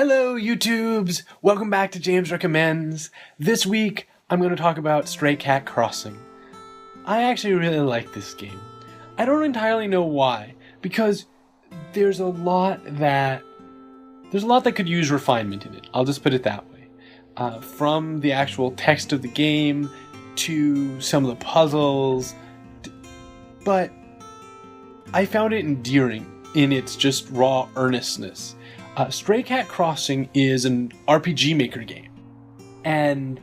Hello, YouTubes! Welcome back to James Recommends. This week, I'm going to talk about Stray Cat Crossing. I actually really like this game. I don't entirely know why, because there's a lot that could use refinement in it. I'll just put it that way. From the actual text of the game to some of the puzzles, but I found it endearing in its just raw earnestness. Stray Cat Crossing is an RPG Maker game. And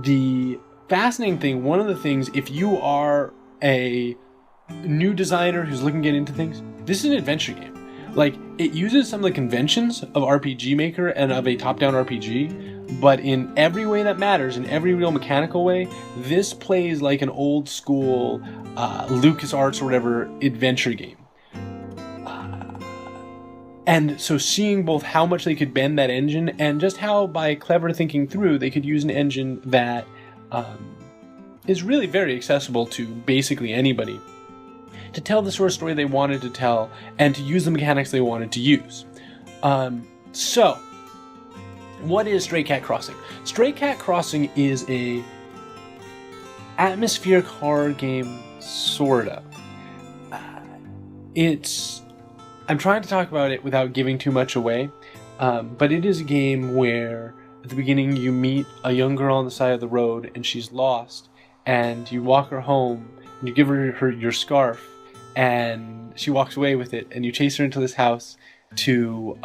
the fascinating thing, one of the things, if you are a new designer who's looking to get into things, this is an adventure game. Like, it uses some of the conventions of RPG Maker and of a top-down RPG, but in every way that matters, in every real mechanical way, this plays like an old-school LucasArts or whatever adventure game. And so seeing both how much they could bend that engine and just how, by clever thinking through, they could use an engine that is really very accessible to basically anybody to tell the sort of story they wanted to tell and to use the mechanics they wanted to use. So, what is Stray Cat Crossing? Stray Cat Crossing is a atmospheric horror game, sort of. I'm trying to talk about it without giving too much away, but it is a game where at the beginning you meet a young girl on the side of the road and she's lost, and you walk her home and you give her your scarf and she walks away with it, and you chase her into this house to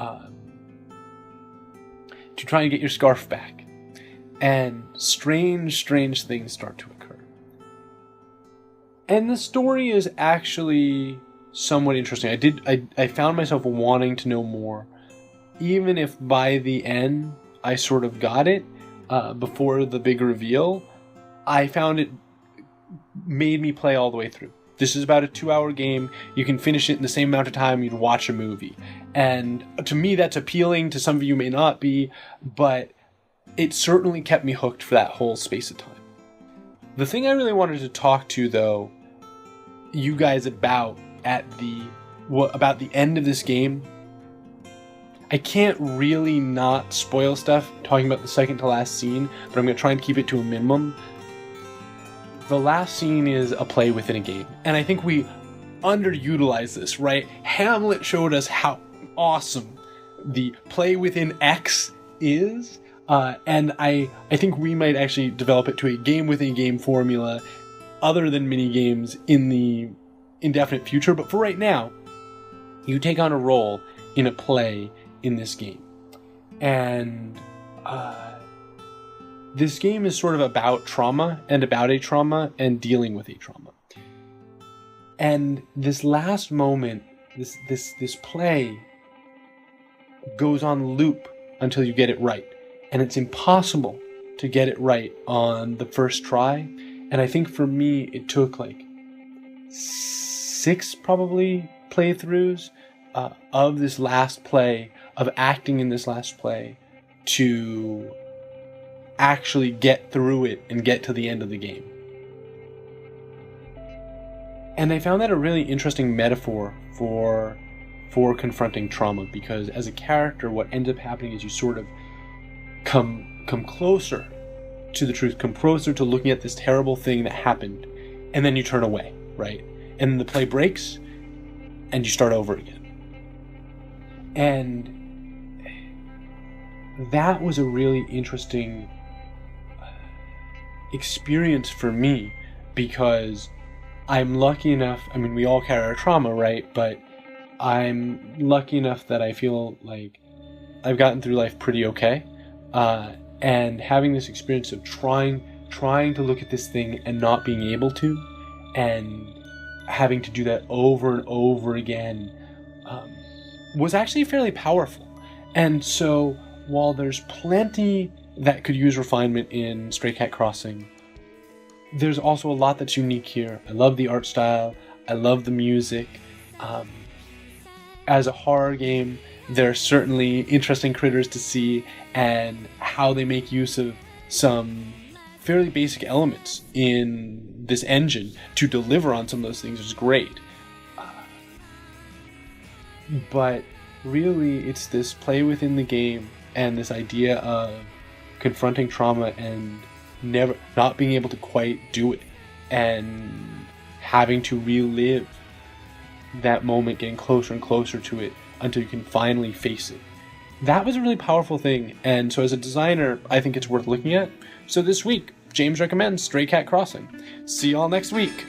try and get your scarf back, and strange things start to occur. And the story is actually somewhat interesting. I found myself wanting to know more, even if by the end I sort of got it before the big reveal. I found it made me play all the way through. This is about a 2-hour game. You can finish it in the same amount of time you'd watch a movie, and to me that's appealing. To some of you may not be, but it certainly kept me hooked for that whole space of time. The thing I really wanted to talk to, though, you guys about the end of this game, I can't really not spoil stuff talking about the second to last scene, but I'm going to try and keep it to a minimum. The last scene is a play within a game, and I think we underutilize this, right? Hamlet showed us how awesome the play within X is, and I think we might actually develop it to a game within game formula other than mini games in the indefinite future. But for right now, you take on a role in a play in this game, and this game is sort of about trauma and about a trauma and dealing with a trauma. And this last moment, this play goes on loop until you get it right, and it's impossible to get it right on the first try. And I think for me it took like 6 probably playthroughs of this last play, of acting in this last play, to actually get through it and get to the end of the game. And I found that a really interesting metaphor for confronting trauma, because as a character what ends up happening is you sort of come closer to the truth, come closer to looking at this terrible thing that happened, and then you turn away, right? And the play breaks, and you start over again. And that was a really interesting experience for me, because I'm lucky enough, I mean, we all carry our trauma, right? But I'm lucky enough that I feel like I've gotten through life pretty okay. And having this experience of trying to look at this thing and not being able to, and having to do that over and over again, was actually fairly powerful. And so while there's plenty that could use refinement in Stray Cat Crossing, there's also a lot that's unique here. I love the art style. I love the music. As a horror game, there are certainly interesting critters to see, and how they make use of some fairly basic elements in this engine to deliver on some of those things is great. But really, it's this play within the game and this idea of confronting trauma and never not being able to quite do it, and having to relive that moment, getting closer and closer to it until you can finally face it. That was a really powerful thing, and so as a designer, I think it's worth looking at. So this week, James recommends Stray Cat Crossing. See y'all next week!